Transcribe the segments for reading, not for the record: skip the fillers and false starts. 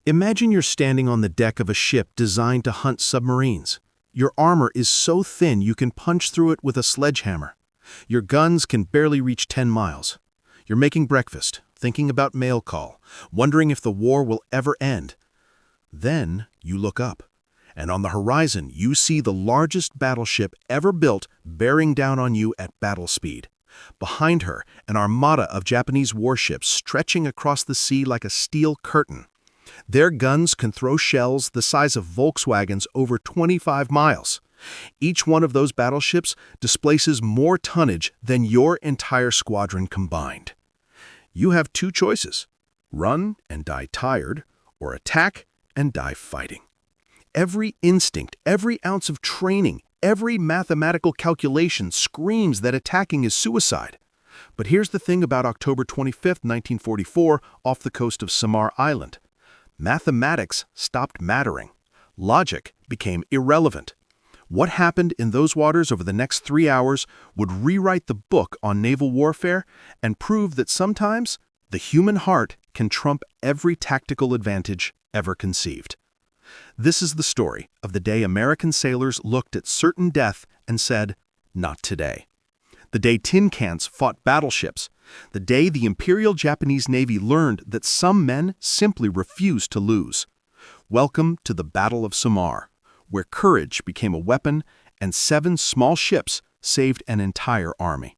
Imagine you're standing on the deck of a ship designed to hunt submarines. Your armor is so thin you can punch through it with a sledgehammer. Your guns can barely reach 10 miles. You're making breakfast, thinking about mail call, wondering if the war will ever end. Then you look up, and on the horizon you see the largest battleship ever built bearing down on you at battle speed. Behind her, an armada of Japanese warships stretching across the sea like a steel curtain. Their guns can throw shells the size of Volkswagens over 25 miles. Each one of those battleships displaces more tonnage than your entire squadron combined. You have two choices: run and die tired, or attack and die fighting. Every instinct, every ounce of training, every mathematical calculation screams that attacking is suicide. But here's the thing about October 25, 1944, off the coast of Samar Island. Mathematics stopped mattering. Logic became irrelevant. What happened in those waters over the next 3 hours would rewrite the book on naval warfare and prove that sometimes the human heart can trump every tactical advantage ever conceived. This is the story of the day American sailors looked at certain death and said, "Not today." The day tin cans fought battleships. The day the Imperial Japanese Navy learned that some men simply refused to lose. Welcome to the Battle of Samar, where courage became a weapon and 7 small ships saved an entire army.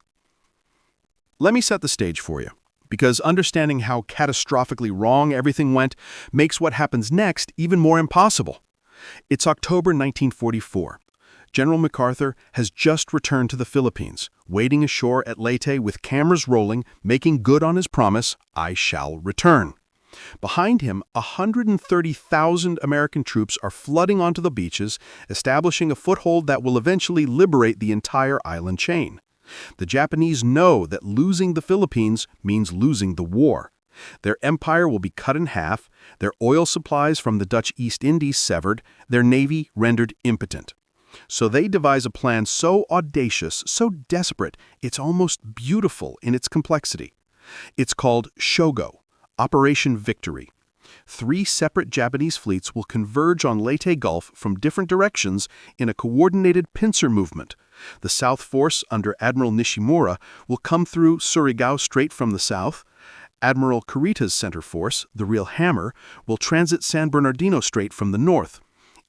Let me set the stage for you, because understanding how catastrophically wrong everything went makes what happens next even more impossible. It's October 1944. General MacArthur has just returned to the Philippines, wading ashore at Leyte with cameras rolling, making good on his promise, "I shall return." Behind him, 130,000 American troops are flooding onto the beaches, establishing a foothold that will eventually liberate the entire island chain. The Japanese know that losing the Philippines means losing the war. Their empire will be cut in half, their oil supplies from the Dutch East Indies severed, their navy rendered impotent. So they devise a plan so audacious, so desperate, it's almost beautiful in its complexity. It's called Shogo, Operation Victory. 3 separate Japanese fleets will converge on Leyte Gulf from different directions in a coordinated pincer movement. The South Force under Admiral Nishimura will come through Surigao Strait from the south. Admiral Kurita's center force, the real hammer, will transit San Bernardino Strait from the north.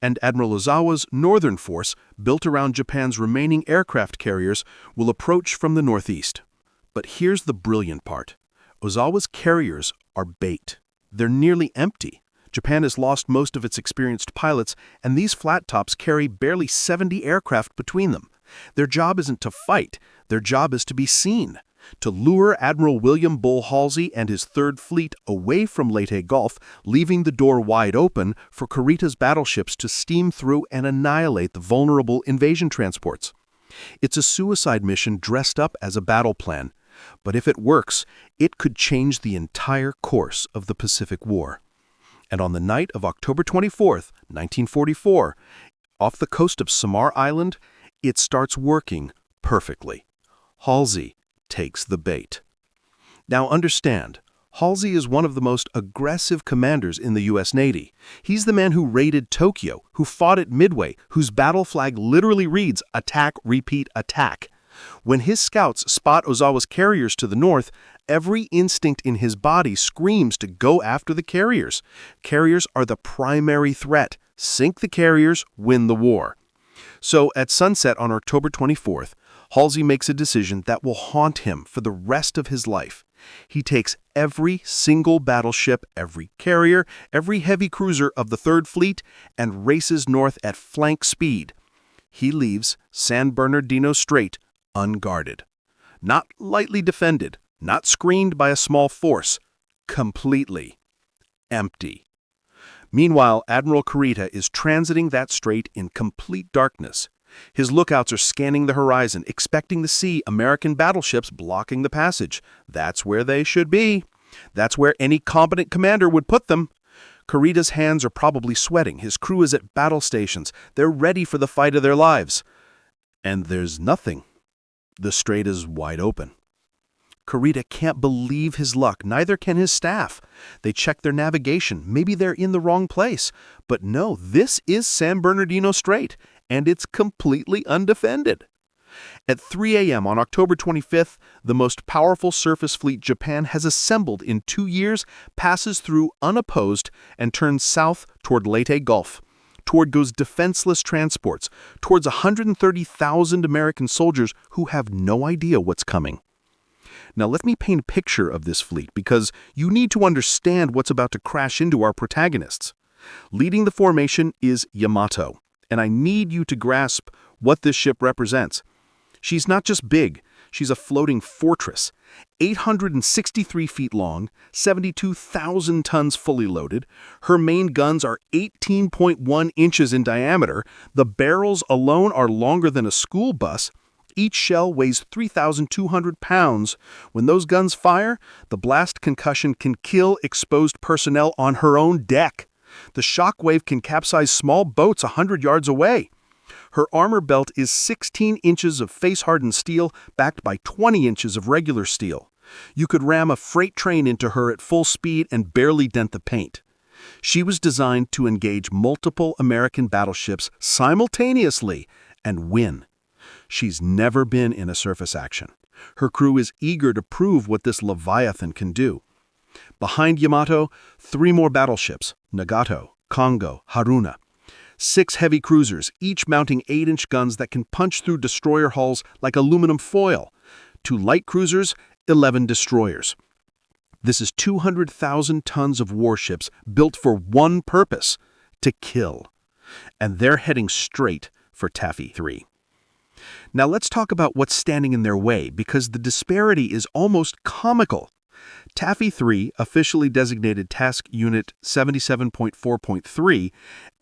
And Admiral Ozawa's northern force, built around Japan's remaining aircraft carriers, will approach from the northeast. But here's the brilliant part. Ozawa's carriers are bait. They're nearly empty. Japan has lost most of its experienced pilots, and these flat tops carry barely 70 aircraft between them. Their job isn't to fight. Their job is to be seen, to lure Admiral William Bull Halsey and his Third Fleet away from Leyte Gulf, leaving the door wide open for Kurita's battleships to steam through and annihilate the vulnerable invasion transports. It's a suicide mission dressed up as a battle plan. But if it works, it could change the entire course of the Pacific War. And on the night of October 24th, 1944, off the coast of Samar Island, it starts working perfectly. Halsey takes the bait. Now understand, Halsey is one of the most aggressive commanders in the U.S. Navy. He's the man who raided Tokyo, who fought at Midway, whose battle flag literally reads, "Attack, repeat, attack." When his scouts spot Ozawa's carriers to the north, every instinct in his body screams to go after the carriers. Carriers are the primary threat. Sink the carriers, win the war. So at sunset on October 24th, Halsey makes a decision that will haunt him for the rest of his life. He takes every single battleship, every carrier, every heavy cruiser of the Third Fleet and races north at flank speed. He leaves San Bernardino Strait unguarded. Not lightly defended, not screened by a small force. Completely empty. Meanwhile, Admiral Kurita is transiting that strait in complete darkness. His lookouts are scanning the horizon, expecting to see American battleships blocking the passage. That's where they should be. That's where any competent commander would put them. Kurita's hands are probably sweating. His crew is at battle stations. They're ready for the fight of their lives. And there's nothing. The strait is wide open. Kurita can't believe his luck, neither can his staff. They check their navigation, maybe they're in the wrong place. But no, this is San Bernardino Strait, and it's completely undefended. At 3 a.m. on October 25th, the most powerful surface fleet Japan has assembled in 2 years passes through unopposed and turns south toward Leyte Gulf. Toward goes defenseless transports, towards 130,000 American soldiers who have no idea what's coming. Now let me paint a picture of this fleet because you need to understand what's about to crash into our protagonists. Leading the formation is Yamato, and I need you to grasp what this ship represents. She's not just big, she's a floating fortress. 863 feet long, 72,000 tons fully loaded. Her main guns are 18.1 inches in diameter. The barrels alone are longer than a school bus. Each shell weighs 3,200 pounds. When those guns fire, the blast concussion can kill exposed personnel on her own deck. The shock wave can capsize small boats 100 yards away. Her armor belt is 16 inches of face-hardened steel backed by 20 inches of regular steel. You could ram a freight train into her at full speed and barely dent the paint. She was designed to engage multiple American battleships simultaneously and win. She's never been in a surface action. Her crew is eager to prove what this Leviathan can do. Behind Yamato, 3 more battleships, Nagato, Kongo, Haruna. 6 heavy cruisers, each mounting 8-inch guns that can punch through destroyer hulls like aluminum foil. 2 light cruisers, 11 destroyers. This is 200,000 tons of warships built for one purpose, to kill. And they're heading straight for Taffy 3. Now let's talk about what's standing in their way, because the disparity is almost comical. Taffy 3, officially designated Task Unit 77.4.3,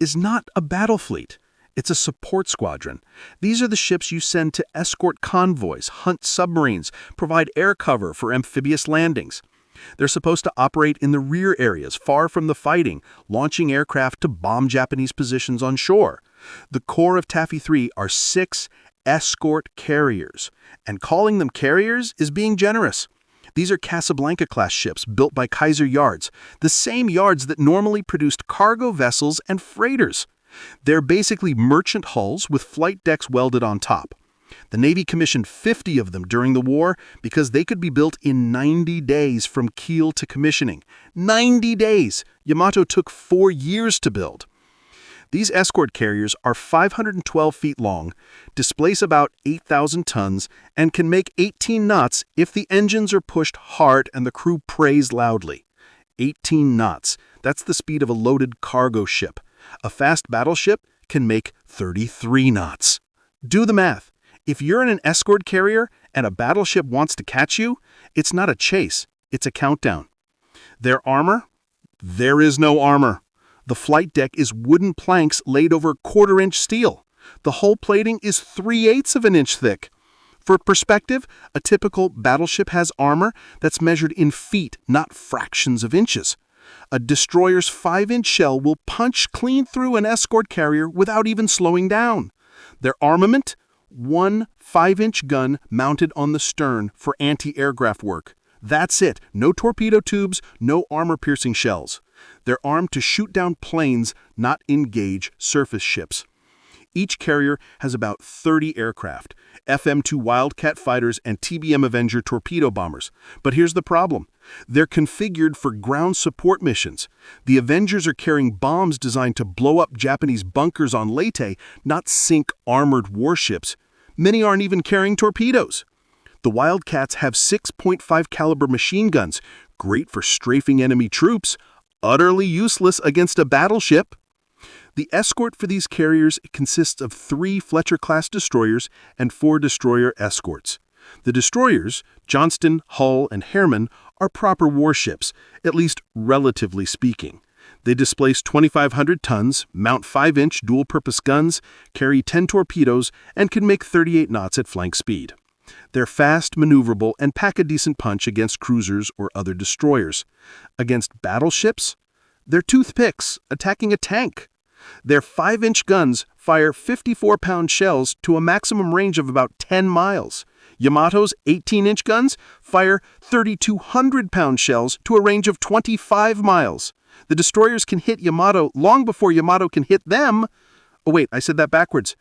is not a battle fleet. It's a support squadron. These are the ships you send to escort convoys, hunt submarines, provide air cover for amphibious landings. They're supposed to operate in the rear areas, far from the fighting, launching aircraft to bomb Japanese positions on shore. The core of Taffy 3 are 6 escort carriers, and calling them carriers is being generous. These are Casablanca-class ships built by Kaiser Yards, the same yards that normally produced cargo vessels and freighters. They're basically merchant hulls with flight decks welded on top. The Navy commissioned 50 of them during the war because they could be built in 90 days from keel to commissioning. 90 days! Yamato took 4 years to build. These escort carriers are 512 feet long, displace about 8,000 tons, and can make 18 knots if the engines are pushed hard and the crew prays loudly. 18 knots. That's the speed of a loaded cargo ship. A fast battleship can make 33 knots. Do the math. If you're in an escort carrier and a battleship wants to catch you, it's not a chase, it's a countdown. Their armor? There is no armor. The flight deck is wooden planks laid over 1/4-inch steel. The hull plating is 3/8 of an inch thick. For perspective, a typical battleship has armor that's measured in feet, not fractions of inches. A destroyer's 5-inch shell will punch clean through an escort carrier without even slowing down. Their armament? 1 5-inch gun mounted on the stern for anti-aircraft work. That's it. No torpedo tubes, no armor-piercing shells. They're armed to shoot down planes, not engage surface ships. Each carrier has about 30 aircraft, FM-2 Wildcat fighters and TBM Avenger torpedo bombers. But here's the problem. They're configured for ground support missions. The Avengers are carrying bombs designed to blow up Japanese bunkers on Leyte, not sink armored warships. Many aren't even carrying torpedoes. The Wildcats have 6.5 caliber machine guns, great for strafing enemy troops, utterly useless against a battleship. The escort for these carriers consists of 3 Fletcher-class destroyers and 4 destroyer escorts. The destroyers, Johnston, Hoel, and Herman, are proper warships, at least relatively speaking. They displace 2,500 tons, mount 5-inch dual-purpose guns, carry 10 torpedoes, and can make 38 knots at flank speed. They're fast, maneuverable, and pack a decent punch against cruisers or other destroyers. Against battleships, they're toothpicks attacking a tank. Their 5-inch guns fire 54-pound shells to a maximum range of about 10 miles. Yamato's 18-inch guns fire 3,200-pound shells to a range of 25 miles. The destroyers can hit Yamato long before Yamato can hit them. Oh wait, I said that backwards.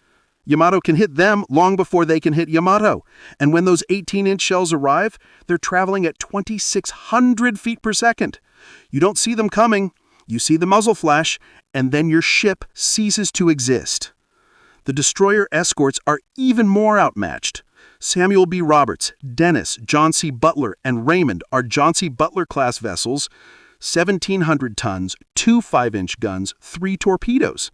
Yamato can hit them long before they can hit Yamato. And when those 18-inch shells arrive, they're traveling at 2,600 feet per second. You don't see them coming. You see the muzzle flash, and then your ship ceases to exist. The destroyer escorts are even more outmatched. Samuel B. Roberts, Dennis, John C. Butler, and Raymond are John C. Butler-class vessels, 1,700 tons, 2 5-inch guns, 3 torpedoes.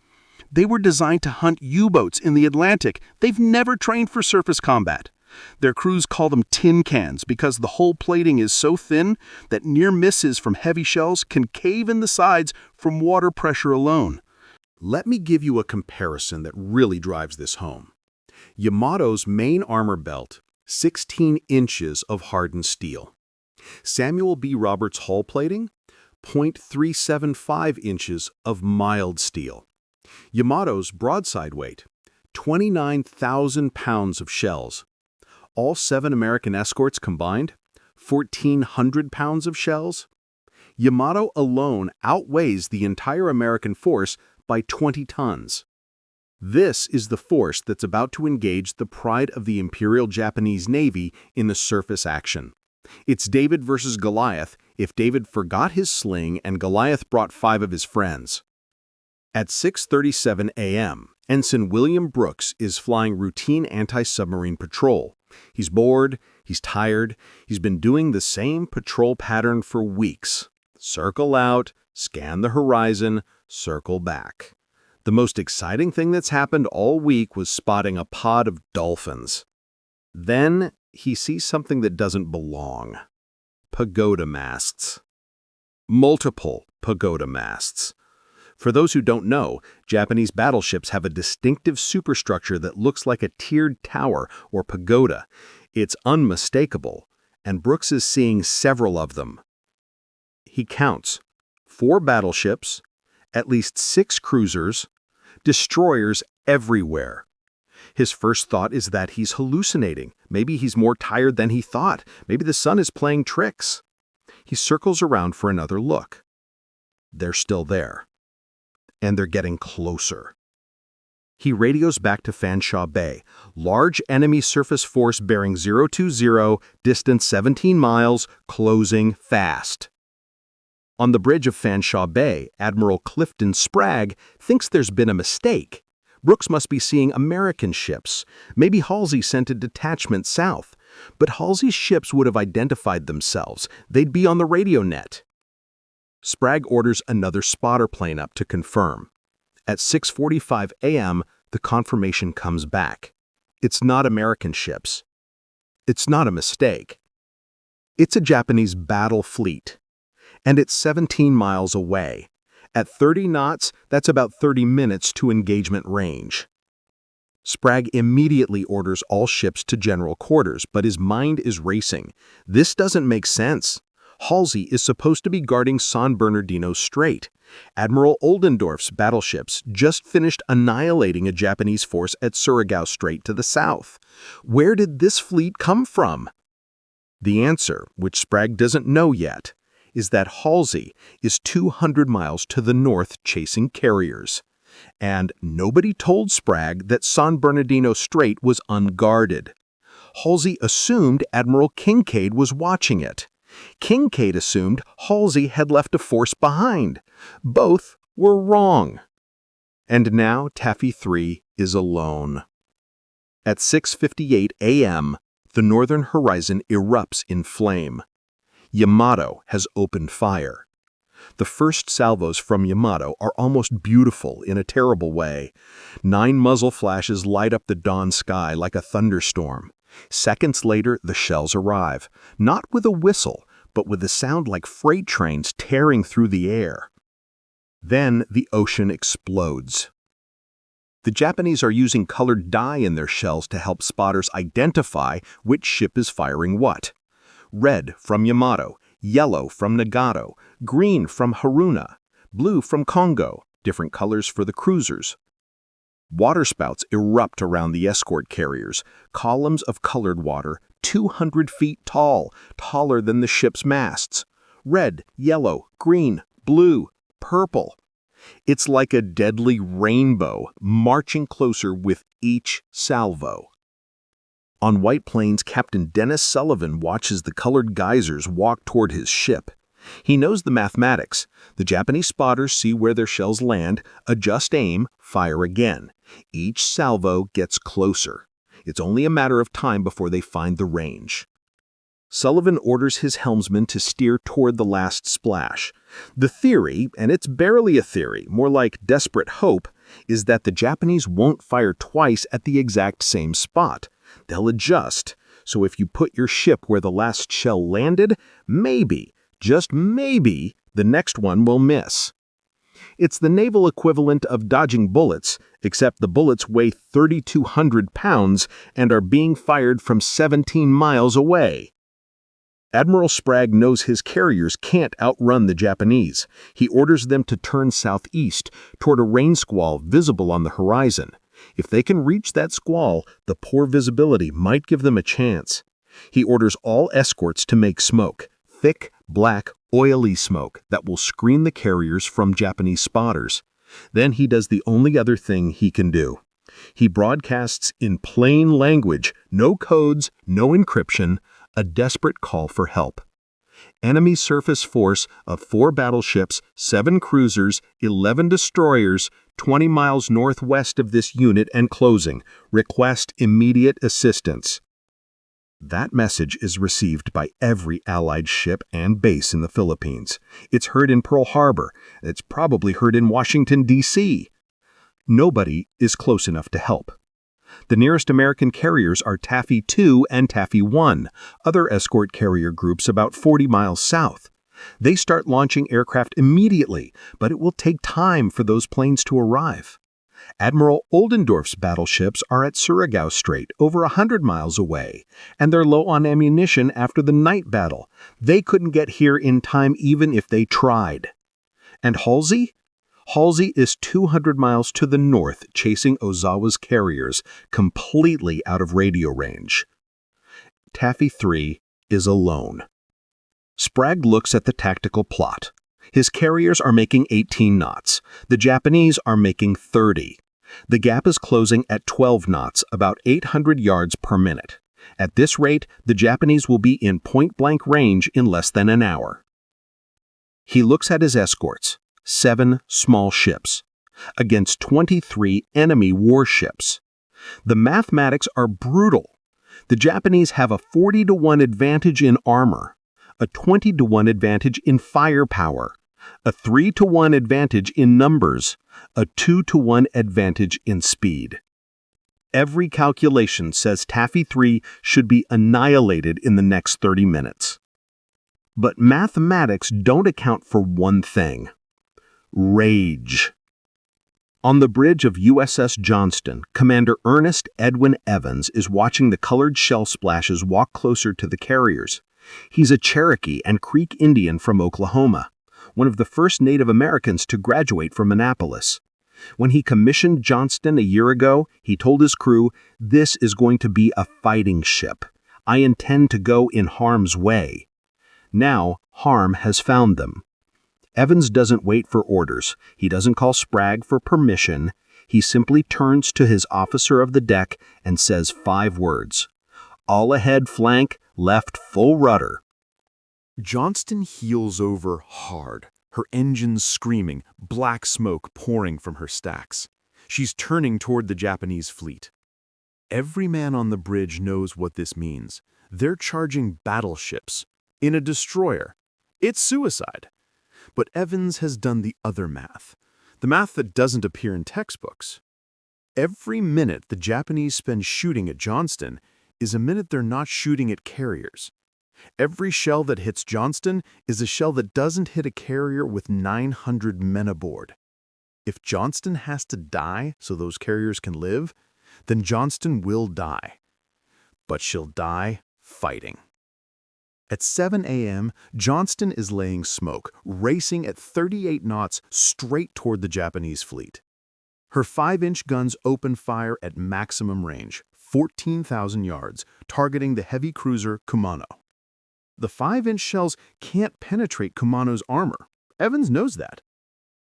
They were designed to hunt U-boats in the Atlantic. They've never trained for surface combat. Their crews call them tin cans because the hull plating is so thin that near misses from heavy shells can cave in the sides from water pressure alone. Let me give you a comparison that really drives this home. Yamato's main armor belt, 16 inches of hardened steel. Samuel B. Roberts' hull plating, 0.375 inches of mild steel. Yamato's broadside weight, 29,000 pounds of shells. All 7 American escorts combined, 1,400 pounds of shells. Yamato alone outweighs the entire American force by 20 tons. This is the force that's about to engage the pride of the Imperial Japanese Navy in the surface action. It's David versus Goliath if David forgot his sling and Goliath brought 5 of his friends. At 6:37 a.m., Ensign William Brooks is flying routine anti-submarine patrol. He's bored, he's tired, he's been doing the same patrol pattern for weeks. Circle out, scan the horizon, circle back. The most exciting thing that's happened all week was spotting a pod of dolphins. Then he sees something that doesn't belong. Pagoda masts. Multiple pagoda masts. For those who don't know, Japanese battleships have a distinctive superstructure that looks like a tiered tower or pagoda. It's unmistakable, and Brooks is seeing several of them. He counts 4 battleships, at least 6 cruisers, destroyers everywhere. His first thought is that he's hallucinating. Maybe he's more tired than he thought. Maybe the sun is playing tricks. He circles around for another look. They're still there. And they're getting closer. He radios back to Fanshawe Bay. Large enemy surface force bearing 020, distance 17 miles, closing fast. On the bridge of Fanshawe Bay, Admiral Clifton Spragg thinks there's been a mistake. Brooks must be seeing American ships. Maybe Halsey sent a detachment south. But Halsey's ships would have identified themselves. They'd be on the radio net. Spragg orders another spotter plane up to confirm. At 6:45 a.m., the confirmation comes back. It's not American ships. It's not a mistake. It's a Japanese battle fleet. And it's 17 miles away. At 30 knots, that's about 30 minutes to engagement range. Spragg immediately orders all ships to general quarters, but his mind is racing. This doesn't make sense. Halsey is supposed to be guarding San Bernardino Strait. Admiral Oldendorf's battleships just finished annihilating a Japanese force at Surigao Strait to the south. Where did this fleet come from? The answer, which Spragg doesn't know yet, is that Halsey is 200 miles to the north chasing carriers. And nobody told Spragg that San Bernardino Strait was unguarded. Halsey assumed Admiral Kincaid was watching it. Kincaid assumed Halsey had left a force behind. Both were wrong. And now Taffy 3 is alone. At 6:58 a.m., the northern horizon erupts in flame. Yamato has opened fire. The first salvos from Yamato are almost beautiful in a terrible way. 9 muzzle flashes light up the dawn sky like a thunderstorm. Seconds later, the shells arrive, not with a whistle, but with a sound like freight trains tearing through the air. Then the ocean explodes. The Japanese are using colored dye in their shells to help spotters identify which ship is firing what. Red from Yamato, yellow from Nagato, green from Haruna, blue from Kongo, different colors for the cruisers. Waterspouts erupt around the escort carriers, columns of colored water 200 feet tall, taller than the ship's masts. Red, yellow, green, blue, purple. It's like a deadly rainbow marching closer with each salvo. On White Plains, Captain Dennis Sullivan watches the colored geysers walk toward his ship. He knows the mathematics. The Japanese spotters see where their shells land, adjust aim, fire again. Each salvo gets closer. It's only a matter of time before they find the range. Sullivan orders his helmsman to steer toward the last splash. The theory, and it's barely a theory, more like desperate hope, is that the Japanese won't fire twice at the exact same spot. They'll adjust. So if you put your ship where the last shell landed, maybe, just maybe, the next one will miss. It's the naval equivalent of dodging bullets, except the bullets weigh 3,200 pounds and are being fired from 17 miles away. Admiral Sprague knows his carriers can't outrun the Japanese. He orders them to turn southeast toward a rain squall visible on the horizon. If they can reach that squall, the poor visibility might give them a chance. He orders all escorts to make smoke, thick, black, oily smoke that will screen the carriers from Japanese spotters. Then he does the only other thing he can do. He broadcasts in plain language, no codes, no encryption, a desperate call for help. Enemy surface force of 4 battleships, 7 cruisers, 11 destroyers, 20 miles northwest of this unit and closing. Request immediate assistance. That message is received by every Allied ship and base in the Philippines. It's heard in Pearl Harbor. It's probably heard in Washington, D.C. Nobody is close enough to help. The nearest American carriers are Taffy 2 and Taffy 1, other escort carrier groups about 40 miles south. They start launching aircraft immediately, but it will take time for those planes to arrive. Admiral Oldendorf's battleships are at Surigao Strait, over 100 miles away, and they're low on ammunition after the night battle. They couldn't get here in time even if they tried. And Halsey? Halsey is 200 miles to the north, chasing Ozawa's carriers, completely out of radio range. Taffy 3 is alone. Sprague looks at the tactical plot. His carriers are making 18 knots. The Japanese are making 30. The gap is closing at 12 knots, about 800 yards per minute. At this rate, the Japanese will be in point-blank range in less than an hour. He looks at his escorts, 7 small ships, against 23 enemy warships. The mathematics are brutal. The Japanese have a 40-to-1 advantage in armor, a 20-to-1 advantage in firepower, a 3-to-1 advantage in numbers, a 2-to-1 advantage in speed. Every calculation says Taffy 3 should be annihilated in the next 30 minutes. But mathematics don't account for one thing: rage. On the bridge of USS Johnston, Commander Ernest Edwin Evans is watching the colored shell splashes walk closer to the carriers. He's a Cherokee and Creek Indian from Oklahoma, one of the first Native Americans to graduate from Annapolis. When he commissioned Johnston a year ago, he told his crew, "This is going to be a fighting ship. I intend to go in harm's way." Now, harm has found them. Evans doesn't wait for orders. He doesn't call Sprague for permission. He simply turns to his officer of the deck and says 5 words. All ahead flank, left full rudder. Johnston heels over hard, her engines screaming, black smoke pouring from her stacks. She's turning toward the Japanese fleet. Every man on the bridge knows what this means. They're charging battleships in a destroyer. It's suicide. But Evans has done the other math, the math that doesn't appear in textbooks. Every minute the Japanese spend shooting at Johnston is a minute they're not shooting at carriers. Every shell that hits Johnston is a shell that doesn't hit a carrier with 900 men aboard. If Johnston has to die so those carriers can live, then Johnston will die. But she'll die fighting. At 7 a.m., Johnston is laying smoke, racing at 38 knots straight toward the Japanese fleet. Her 5-inch guns open fire at maximum range, 14,000 yards, targeting the heavy cruiser Kumano. The 5-inch shells can't penetrate Kumano's armor. Evans knows that.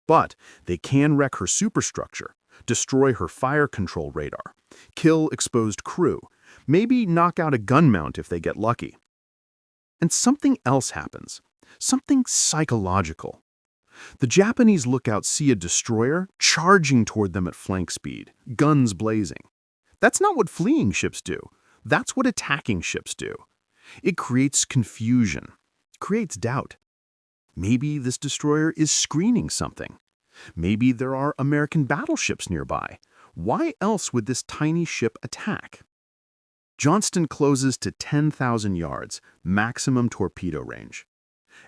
But they can wreck her superstructure, destroy her fire control radar, kill exposed crew, maybe knock out a gun mount if they get lucky. And something else happens, something psychological. The Japanese lookouts see a destroyer charging toward them at flank speed, guns blazing. That's not what fleeing ships do. That's what attacking ships do. It creates confusion, creates doubt. Maybe this destroyer is screening something. Maybe there are American battleships nearby. Why else would this tiny ship attack? Johnston closes to 10,000 yards, maximum torpedo range.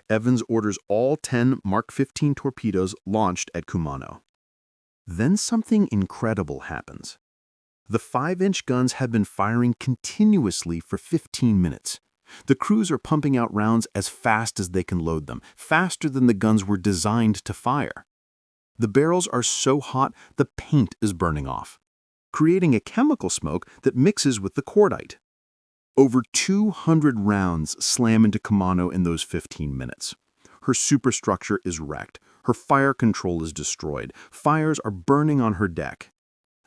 Evans orders all 10 Mark 15 torpedoes launched at Kumano. Then something incredible happens. The 5-inch guns have been firing continuously for 15 minutes. The crews are pumping out rounds as fast as they can load them, faster than the guns were designed to fire. The barrels are so hot, the paint is burning off, creating a chemical smoke that mixes with the cordite. Over 200 rounds slam into Kumano in those 15 minutes. Her superstructure is wrecked. Her fire control is destroyed. Fires are burning on her deck.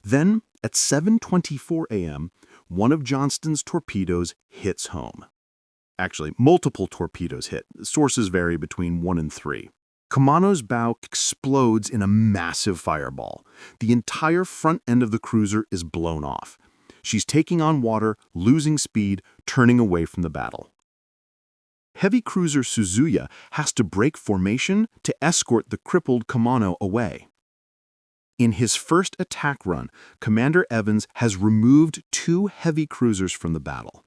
Then, at 7:24 a.m., one of Johnston's torpedoes hits home. Actually, multiple torpedoes hit. Sources vary between 1 and 3. Kumano's bow explodes in a massive fireball. The entire front end of the cruiser is blown off. She's taking on water, losing speed, turning away from the battle. Heavy cruiser Suzuya has to break formation to escort the crippled Kumano away. In his first attack run, Commander Evans has removed 2 heavy cruisers from the battle.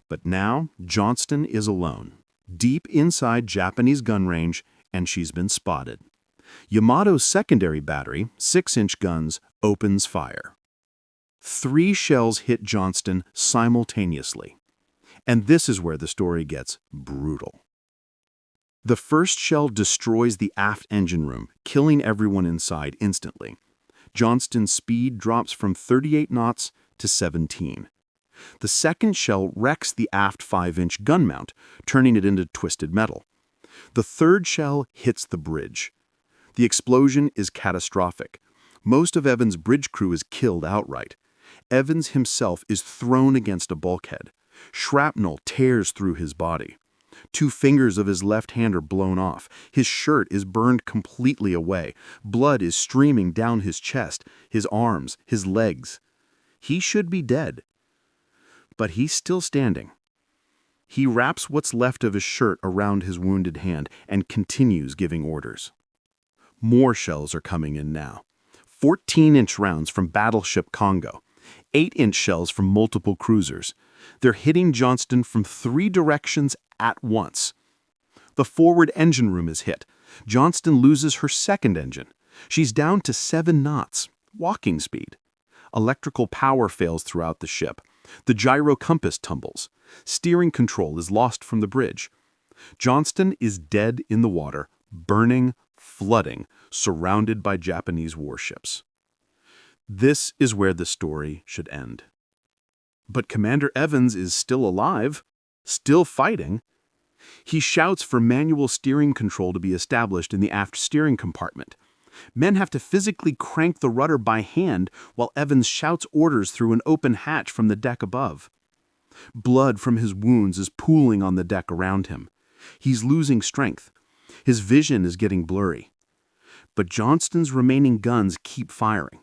But now, Johnston is alone, deep inside Japanese gun range, and she's been spotted. Yamato's secondary battery, 6-inch guns, opens fire. 3 shells hit Johnston simultaneously. And this is where the story gets brutal. The first shell destroys the aft engine room, killing everyone inside instantly. Johnston's speed drops from 38 knots to 17. The second shell wrecks the aft 5-inch gun mount, turning it into twisted metal. The third shell hits the bridge. The explosion is catastrophic. Most of Evans' bridge crew is killed outright. Evans himself is thrown against a bulkhead. Shrapnel tears through his body. 2 fingers of his left hand are blown off. His shirt is burned completely away. Blood is streaming down his chest, his arms, his legs. He should be dead. But he's still standing. He wraps what's left of his shirt around his wounded hand and continues giving orders. More shells are coming in now. 14-inch rounds from Battleship Congo. 8-inch shells from multiple cruisers. They're hitting Johnston from 3 directions at once. The forward engine room is hit. Johnston loses her second engine. She's down to 7 knots, walking speed. Electrical power fails throughout the ship. The gyro compass tumbles. Steering control is lost from the bridge. Johnston is dead in the water, burning, flooding, surrounded by Japanese warships. This is where the story should end. But Commander Evans is still alive, still fighting. He shouts for manual steering control to be established in the aft steering compartment. Men have to physically crank the rudder by hand while Evans shouts orders through an open hatch from the deck above. Blood from his wounds is pooling on the deck around him. He's losing strength. His vision is getting blurry. But Johnston's remaining guns keep firing.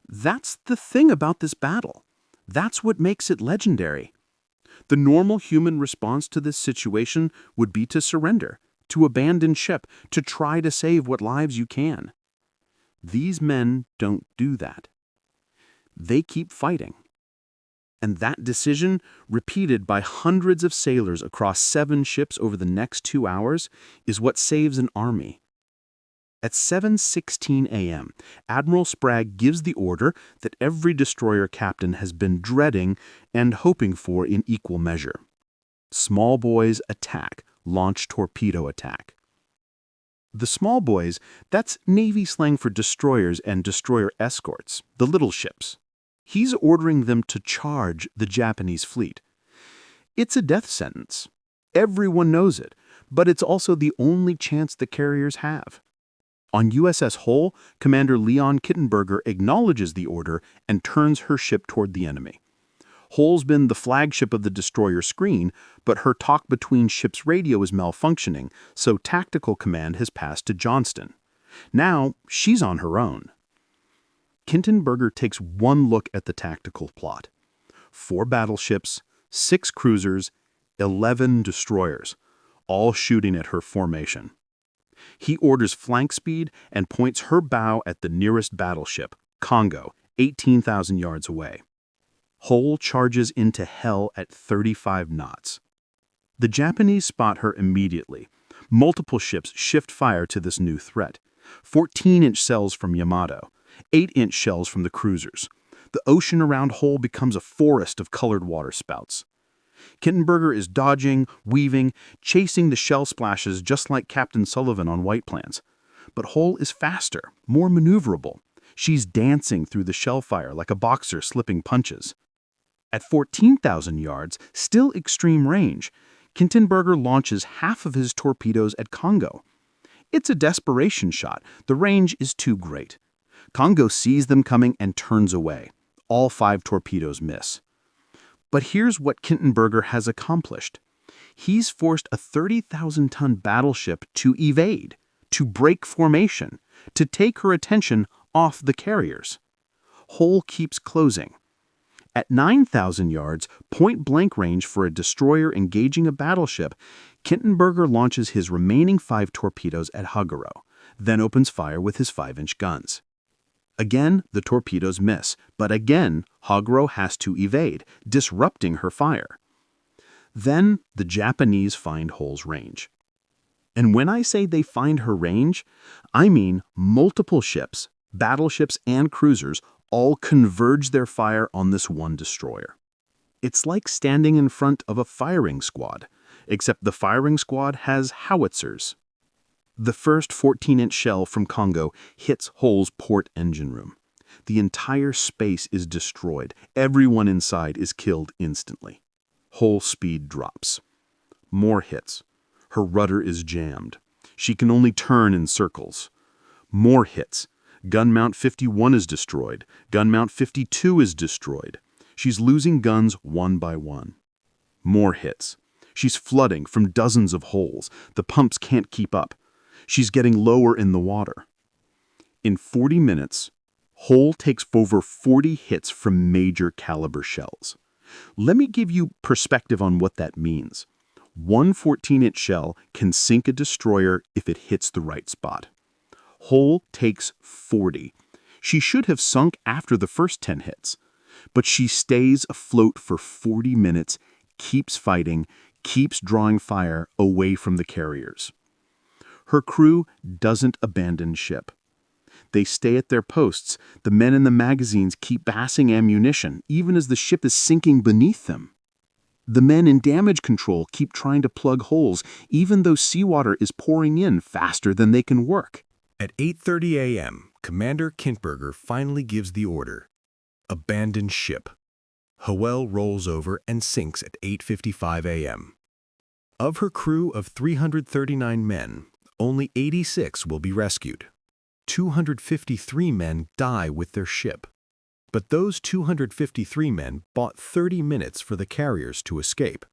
That's the thing about this battle. That's what makes it legendary. The normal human response to this situation would be to surrender, to abandon ship, to try to save what lives you can. These men don't do that. They keep fighting. And that decision, repeated by hundreds of sailors across 7 ships over the next 2 hours, is what saves an army. At 7:16 a.m., Admiral Sprague gives the order that every destroyer captain has been dreading and hoping for in equal measure. Small boys attack, launch torpedo attack. The small boys, that's Navy slang for destroyers and destroyer escorts, the little ships. He's ordering them to charge the Japanese fleet. It's a death sentence. Everyone knows it, but it's also the only chance the carriers have. On USS Hoel, Commander Leon Kittenberger acknowledges the order and turns her ship toward the enemy. Hoel's been the flagship of the destroyer screen, but her talk between ships radio is malfunctioning, so tactical command has passed to Johnston. Now, she's on her own. Kittenberger takes one look at the tactical plot. 4 battleships, 6 cruisers, 11 destroyers, all shooting at her formation. He orders flank speed and points her bow at the nearest battleship, Congo, 18,000 yards away. Hoel charges into hell at 35 knots. The Japanese spot her immediately. Multiple ships shift fire to this new threat. 14-inch shells from Yamato, 8-inch shells from the cruisers. The ocean around Hoel becomes a forest of colored water spouts. Kittenberger is dodging, weaving, chasing the shell splashes just like Captain Sullivan on White Plans. But Hoel is faster, more maneuverable. She's dancing through the shell fire like a boxer slipping punches. At 14,000 yards, still extreme range, Kittenberger launches half of his torpedoes at Congo. It's a desperation shot. The range is too great. Congo sees them coming and turns away. All 5 torpedoes miss. But here's what Kittenberger has accomplished. He's forced a 30,000-ton battleship to evade, to break formation, to take her attention off the carriers. Hoel keeps closing. At 9,000 yards, point-blank range for a destroyer engaging a battleship, Kittenberger launches his remaining 5 torpedoes at Haguro, then opens fire with his 5-inch guns. Again, the torpedoes miss, but again, Haguro has to evade, disrupting her fire. Then, the Japanese find Hoel's range. And when I say they find her range, I mean multiple ships, battleships and cruisers, all converge their fire on this one destroyer. It's like standing in front of a firing squad, except the firing squad has howitzers. The first 14-inch shell from Congo hits Hoel's port engine room. The entire space is destroyed. Everyone inside is killed instantly. Hoel's speed drops. More hits. Her rudder is jammed. She can only turn in circles. More hits. Gun mount 51 is destroyed. Gun mount 52 is destroyed. She's losing guns one by one. More hits. She's flooding from dozens of holes. The pumps can't keep up. She's getting lower in the water. In 40 minutes, Hoel takes over 40 hits from major caliber shells. Let me give you perspective on what that means. One 14-inch shell can sink a destroyer if it hits the right spot. Hoel takes 40. She should have sunk after the first 10 hits. But she stays afloat for 40 minutes, keeps fighting, keeps drawing fire away from the carriers. Her crew doesn't abandon ship. They stay at their posts. The men in the magazines keep passing ammunition, even as the ship is sinking beneath them. The men in damage control keep trying to plug holes, even though seawater is pouring in faster than they can work. At 8:30 a.m., Commander Kittenberger finally gives the order. Abandon ship. Hoel rolls over and sinks at 8:55 a.m. Of her crew of 339 men, only 86 will be rescued. 253 men die with their ship. But those 253 men bought 30 minutes for the carriers to escape.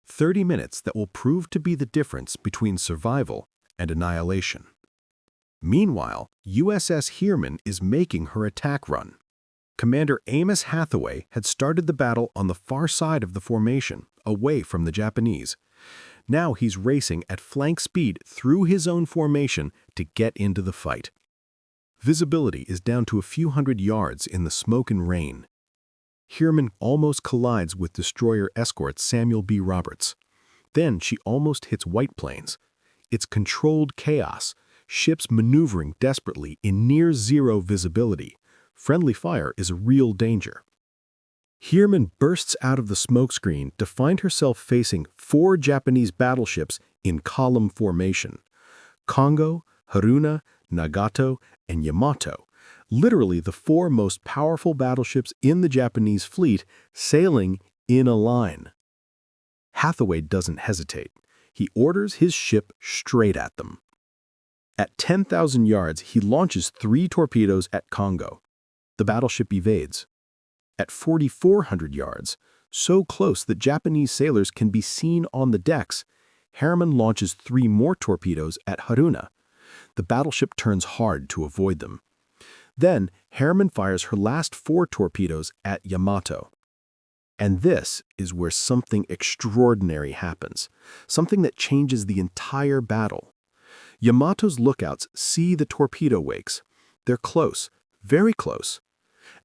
30 minutes that will prove to be the difference between survival and annihilation. Meanwhile, USS Heermann is making her attack run. Commander Amos Hathaway had started the battle on the far side of the formation, away from the Japanese. Now he's racing at flank speed through his own formation to get into the fight. Visibility is down to a few hundred yards in the smoke and rain. Heermann almost collides with destroyer escort Samuel B. Roberts. Then she almost hits White Plains. It's controlled chaos, ships maneuvering desperately in near-zero visibility. Friendly fire is a real danger. Heermann bursts out of the smokescreen to find herself facing 4 Japanese battleships in column formation. Congo, Haruna, Nagato, and Yamato, literally the four most powerful battleships in the Japanese fleet, sailing in a line. Hathaway doesn't hesitate. He orders his ship straight at them. At 10,000 yards, he launches 3 torpedoes at Congo. The battleship evades. At 4,400 yards, so close that Japanese sailors can be seen on the decks, Harriman launches 3 more torpedoes at Haruna. The battleship turns hard to avoid them. Then, Harriman fires her last 4 torpedoes at Yamato. And this is where something extraordinary happens, something that changes the entire battle. Yamato's lookouts see the torpedo wakes. They're close, very close.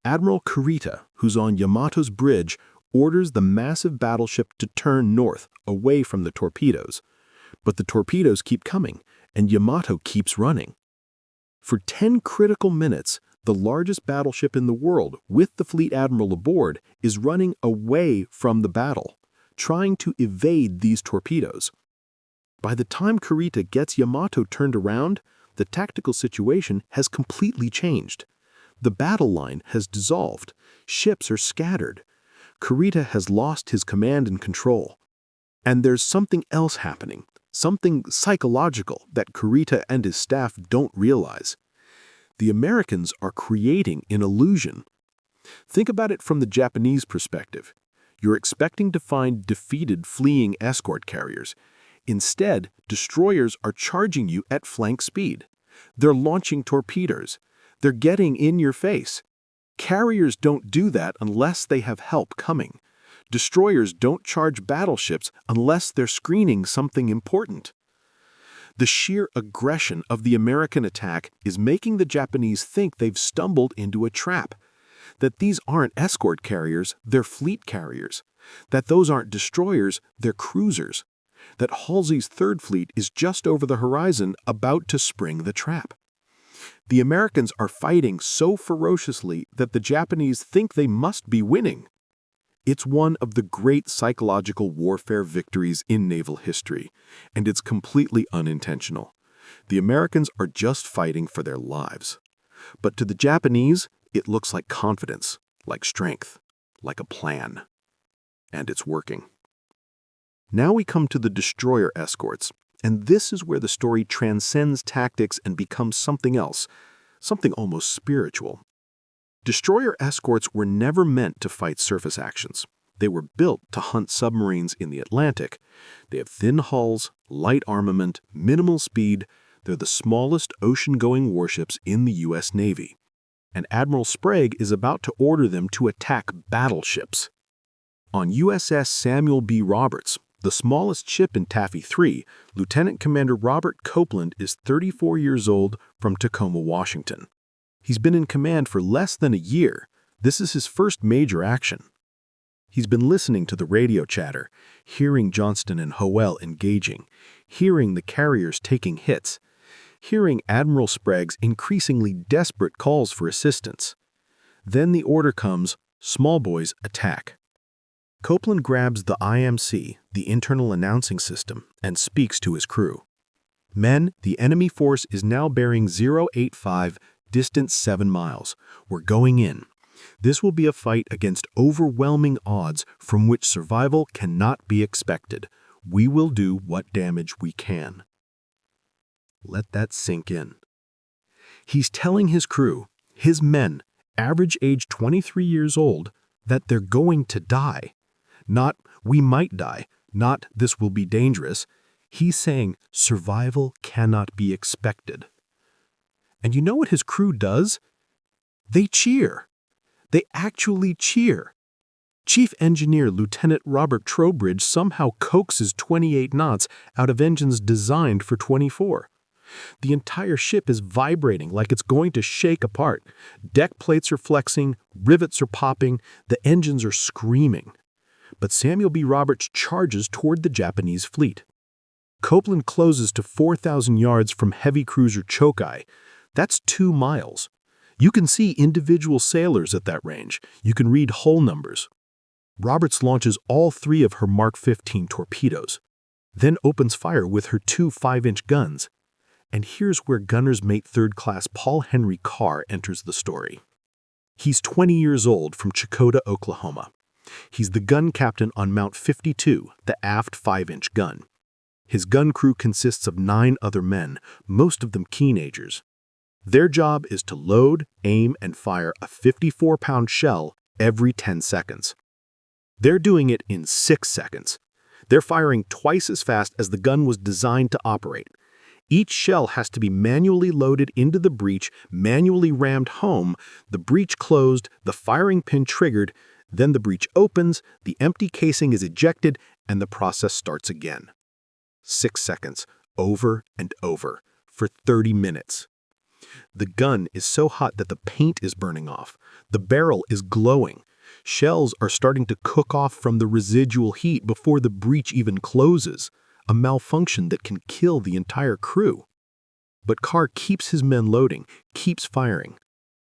Admiral Kurita, who's on Yamato's bridge, orders the massive battleship to turn north, away from the torpedoes. But the torpedoes keep coming, and Yamato keeps running. For 10 critical minutes, the largest battleship in the world, with the fleet admiral aboard, is running away from the battle, trying to evade these torpedoes. By the time Kurita gets Yamato turned around, the tactical situation has completely changed. The battle line has dissolved. Ships are scattered. Kurita has lost his command and control. And there's something else happening, something psychological that Kurita and his staff don't realize. The Americans are creating an illusion. Think about it from the Japanese perspective. You're expecting to find defeated, fleeing escort carriers. Instead, destroyers are charging you at flank speed. They're launching torpedoes. They're getting in your face. Carriers don't do that unless they have help coming. Destroyers don't charge battleships unless they're screening something important. The sheer aggression of the American attack is making the Japanese think they've stumbled into a trap. That these aren't escort carriers, they're fleet carriers. That those aren't destroyers, they're cruisers. That Halsey's Third Fleet is just over the horizon, about to spring the trap. The Americans are fighting so ferociously that the Japanese think they must be winning. It's one of the great psychological warfare victories in naval history, and it's completely unintentional. The Americans are just fighting for their lives. But to the Japanese, it looks like confidence, like strength, like a plan. And it's working. Now we come to the destroyer escorts, and this is where the story transcends tactics and becomes something else, something almost spiritual. Destroyer escorts were never meant to fight surface actions. They were built to hunt submarines in the Atlantic. They have thin hulls, light armament, minimal speed. They're the smallest ocean-going warships in the U.S. Navy. And Admiral Sprague is about to order them to attack battleships. On USS Samuel B. Roberts, the smallest ship in Taffy 3, Lieutenant Commander Robert Copeland is 34 years old from Tacoma, Washington. He's been in command for less than a year. This is his first major action. He's been listening to the radio chatter, hearing Johnston and Hoel engaging, hearing the carriers taking hits, hearing Admiral Sprague's increasingly desperate calls for assistance. Then the order comes, small boys attack. Copeland grabs the IMC, the internal announcing system, and speaks to his crew. Men, the enemy force is now bearing 085, distance 7 miles. We're going in. This will be a fight against overwhelming odds from which survival cannot be expected. We will do what damage we can. Let that sink in. He's telling his crew, his men, average age 23 years old, that they're going to die. Not, we might die, not, this will be dangerous. He's saying survival cannot be expected. And you know what his crew does? They cheer. They actually cheer. Chief Engineer Lieutenant Robert Trowbridge somehow coaxes 28 knots out of engines designed for 24. The entire ship is vibrating like it's going to shake apart. Deck plates are flexing, rivets are popping, the engines are screaming. But Samuel B. Roberts charges toward the Japanese fleet. Copeland closes to 4,000 yards from heavy cruiser Chokai. That's 2 miles. You can see individual sailors at that range. You can read hull numbers. Roberts launches all 3 of her Mark 15 torpedoes, then opens fire with her 2 5-inch guns. And here's where Gunner's Mate 3rd Class Paul Henry Carr enters the story. He's 20 years old from Chakotah, Oklahoma. He's the gun captain on Mount 52, the aft 5-inch gun. His gun crew consists of 9 other men, most of them teenagers. Their job is to load, aim, and fire a 54-pound shell every 10 seconds. They're doing it in 6 seconds. They're firing twice as fast as the gun was designed to operate. Each shell has to be manually loaded into the breech, manually rammed home, the breech closed, the firing pin triggered, then the breech opens, the empty casing is ejected, and the process starts again. 6 seconds, over and over, for 30 minutes. The gun is so hot that the paint is burning off. The barrel is glowing. Shells are starting to cook off from the residual heat before the breech even closes, a malfunction that can kill the entire crew. But Carr keeps his men loading, keeps firing.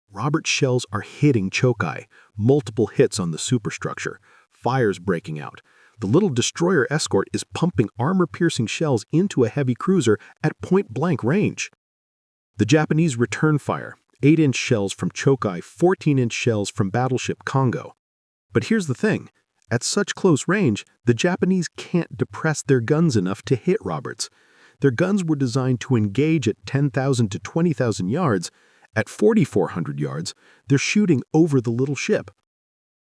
Robert's shells are hitting choke-eye, multiple hits on the superstructure, fires breaking out. The little destroyer escort is pumping armor-piercing shells into a heavy cruiser at point-blank range. The Japanese return fire, 8-inch shells from choke-eye, 14-inch shells from Battleship Congo. But here's the thing. At such close range, the Japanese can't depress their guns enough to hit Roberts. Their guns were designed to engage at 10,000 to 20,000 yards. At 4,400 yards, they're shooting over the little ship.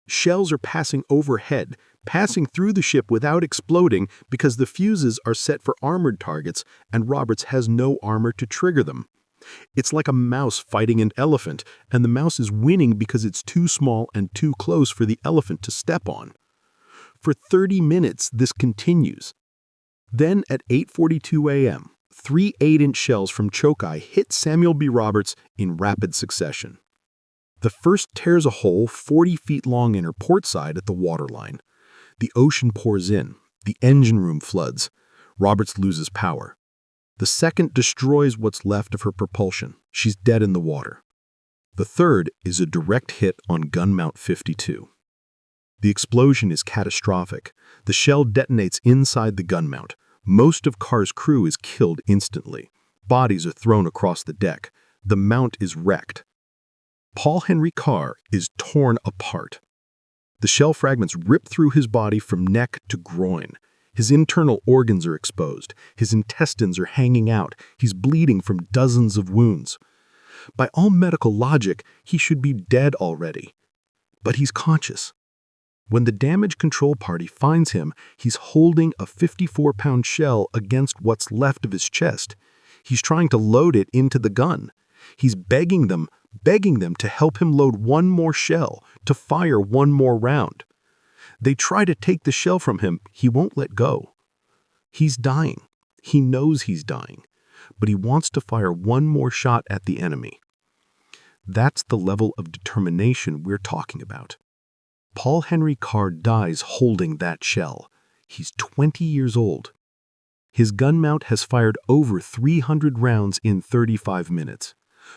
Shells are passing overhead, passing through the ship without exploding because the fuses are set for armored targets and Roberts has no armor to trigger them. It's like a mouse fighting an elephant, and the mouse is winning because it's too small and too close for the elephant to step on. For 30 minutes, this continues. Then at 8:42 a.m., 3 8-inch shells from choke-eye hit Samuel B. Roberts in rapid succession. The first tears a hole 40 feet long in her port side at the waterline. The ocean pours in. The engine room floods. Roberts loses power. The second destroys what's left of her propulsion. She's dead in the water. The third is a direct hit on gun mount 52. The explosion is catastrophic. The shell detonates inside the gun mount. Most of Carr's crew is killed instantly. Bodies are thrown across the deck. The mount is wrecked. Paul Henry Carr is torn apart. The shell fragments rip through his body from neck to groin. His internal organs are exposed. His intestines are hanging out. He's bleeding from dozens of wounds. By all medical logic, he should be dead already. But he's conscious. When the damage control party finds him, he's holding a 54-pound shell against what's left of his chest. He's trying to load it into the gun. He's begging them to help him load one more shell, to fire one more round. They try to take the shell from him. He won't let go. He's dying. He knows he's dying, but he wants to fire one more shot at the enemy. That's the level of determination we're talking about. Paul Henry Carr dies holding that shell. He's 20 years old. His gun mount has fired over 300 rounds in 35 minutes.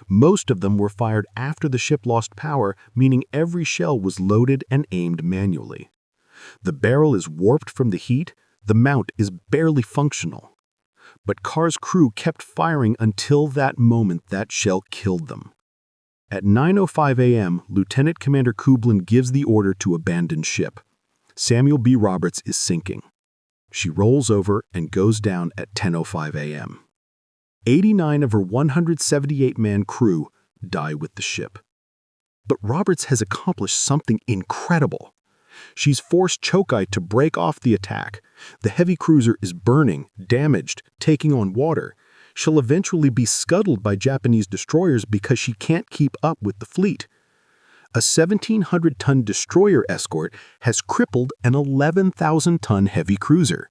Most of them were fired after the ship lost power, meaning every shell was loaded and aimed manually. The barrel is warped from the heat. The mount is barely functional. But Carr's crew kept firing until that moment that shell killed them. At 9:05 a.m., Lieutenant Commander Copeland gives the order to abandon ship. Samuel B. Roberts is sinking. She rolls over and goes down at 10:05 a.m. 89 of her 178-man crew die with the ship. But Roberts has accomplished something incredible. She's forced choke-eye to break off the attack. The heavy cruiser is burning, damaged, taking on water. She'll eventually be scuttled by Japanese destroyers because she can't keep up with the fleet. A 1,700-ton destroyer escort has crippled an 11,000-ton heavy cruiser.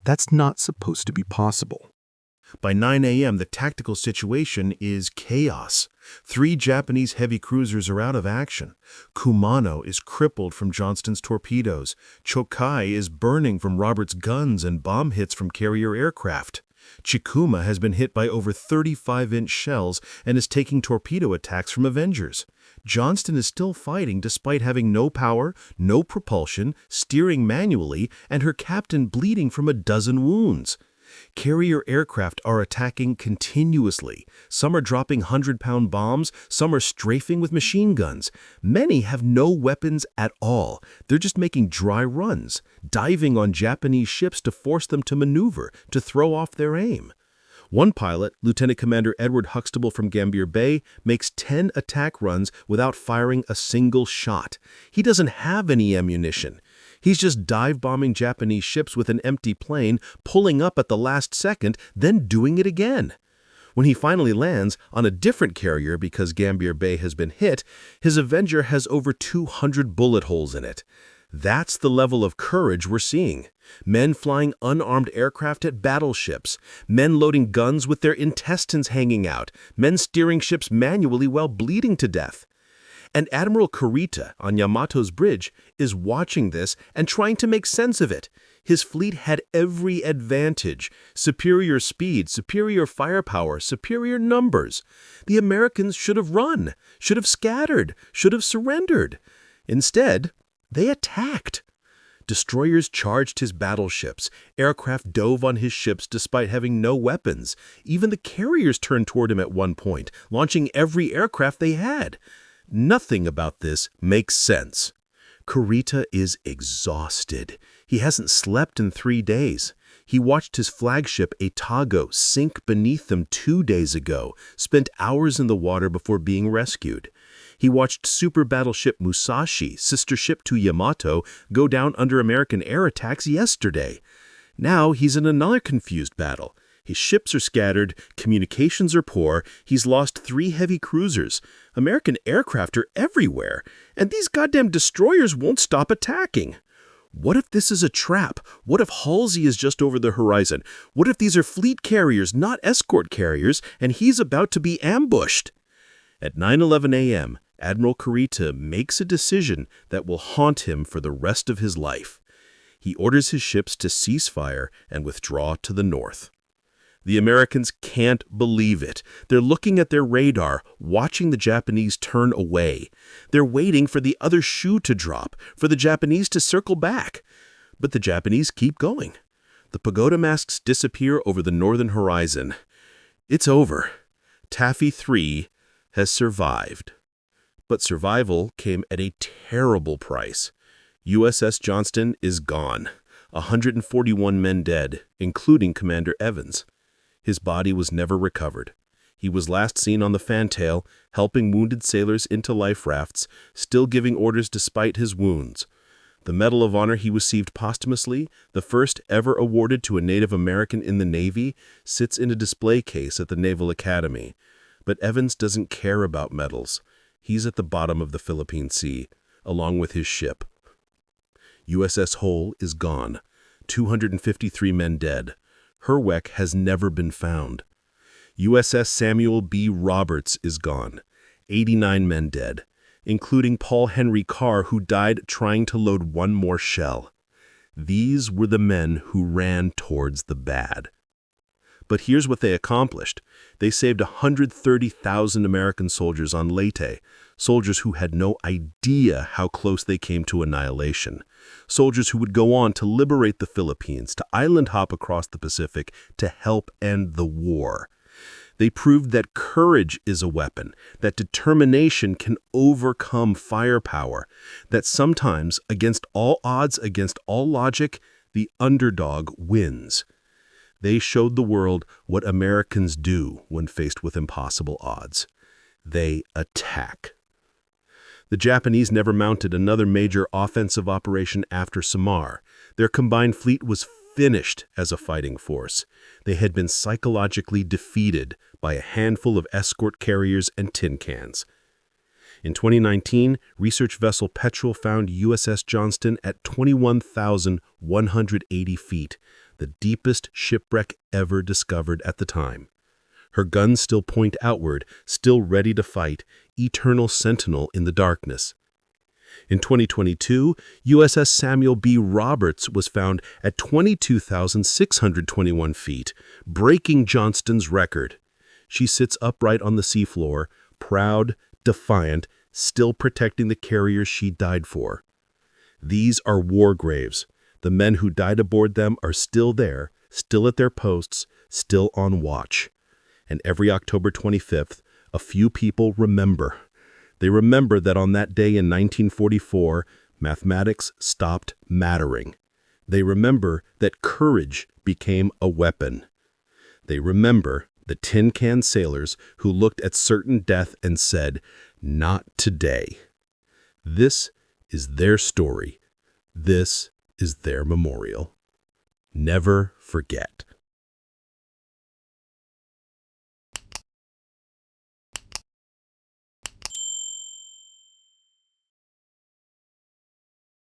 That's not supposed to be possible. By 9 a.m., the tactical situation is chaos. 3 Japanese heavy cruisers are out of action. Kumano is crippled from Johnston's torpedoes. Chokai is burning from Robert's guns and bomb hits from carrier aircraft. Chikuma has been hit by over 35-inch shells and is taking torpedo attacks from Avengers. Johnston is still fighting despite having no power, no propulsion, steering manually, and her captain bleeding from a dozen wounds. Carrier aircraft are attacking continuously. Some are dropping 100-pound bombs, some are strafing with machine guns. Many have no weapons at all. They're just making dry runs, diving on Japanese ships to force them to maneuver, to throw off their aim. One pilot, Lieutenant Commander Edward Huxtable from Gambier Bay, makes 10 attack runs without firing a single shot. He doesn't have any ammunition. He's just dive-bombing Japanese ships with an empty plane, pulling up at the last second, then doing it again. When he finally lands on a different carrier because Gambier Bay has been hit, his Avenger has over 200 bullet holes in it. That's the level of courage we're seeing. Men flying unarmed aircraft at battleships, men loading guns with their intestines hanging out, men steering ships manually while bleeding to death. And Admiral Kurita on Yamato's bridge is watching this and trying to make sense of it. His fleet had every advantage: superior speed, superior firepower, superior numbers. The Americans should have run, should have scattered, should have surrendered. Instead, they attacked. Destroyers charged his battleships. Aircraft dove on his ships despite having no weapons. Even the carriers turned toward him at one point, launching every aircraft they had. Nothing about this makes sense. Kurita is exhausted. He hasn't slept in 3 days. He watched his flagship Atago sink beneath them 2 days ago, spent hours in the water before being rescued. He watched super battleship Musashi, sister ship to Yamato, go down under American air attacks yesterday. Now he's in another confused battle. His ships are scattered, communications are poor, he's lost 3 heavy cruisers. American aircraft are everywhere, and these goddamn destroyers won't stop attacking. What if this is a trap? What if Halsey is just over the horizon? What if these are fleet carriers, not escort carriers, and he's about to be ambushed? At 9:11 a.m., Admiral Kurita makes a decision that will haunt him for the rest of his life. He orders his ships to cease fire and withdraw to the north. The Americans can't believe it. They're looking at their radar, watching the Japanese turn away. They're waiting for the other shoe to drop, for the Japanese to circle back. But the Japanese keep going. The pagoda masks disappear over the northern horizon. It's over. Taffy 3 has survived. But survival came at a terrible price. USS Johnston is gone. 141 men dead, including Commander Evans. His body was never recovered. He was last seen on the fantail, helping wounded sailors into life rafts, still giving orders despite his wounds. The Medal of Honor he received posthumously, the first ever awarded to a Native American in the Navy, sits in a display case at the Naval Academy. But Evans doesn't care about medals. He's at the bottom of the Philippine Sea, along with his ship. USS Hoel is gone. 253 men dead. Her wreck has never been found. USS Samuel B. Roberts is gone. 89 men dead, including Paul Henry Carr, who died trying to load one more shell. These were the men who ran towards the bad. But here's what they accomplished. They saved 130,000 American soldiers on Leyte, soldiers who had no idea how close they came to annihilation, soldiers who would go on to liberate the Philippines, to island hop across the Pacific, to help end the war. They proved that courage is a weapon, that determination can overcome firepower, that sometimes, against all odds, against all logic, the underdog wins. They showed the world what Americans do when faced with impossible odds. They attack. The Japanese never mounted another major offensive operation after Samar. Their combined fleet was finished as a fighting force. They had been psychologically defeated by a handful of escort carriers and tin cans. In 2019, research vessel Petrel found USS Johnston at 21,180 feet, the deepest shipwreck ever discovered at the time. Her guns still point outward, still ready to fight, eternal sentinel in the darkness. In 2022, USS Samuel B. Roberts was found at 22,621 feet, breaking Johnston's record. She sits upright on the seafloor, proud, defiant, still protecting the carriers she died for. These are war graves. The men who died aboard them are still there, still at their posts, still on watch. And every October 25th, a few people remember. They remember that on that day in 1944, mathematics stopped mattering. They remember that courage became a weapon. They remember the tin can sailors who looked at certain death and said, "Not today." This is their story. This is their memorial. Never forget.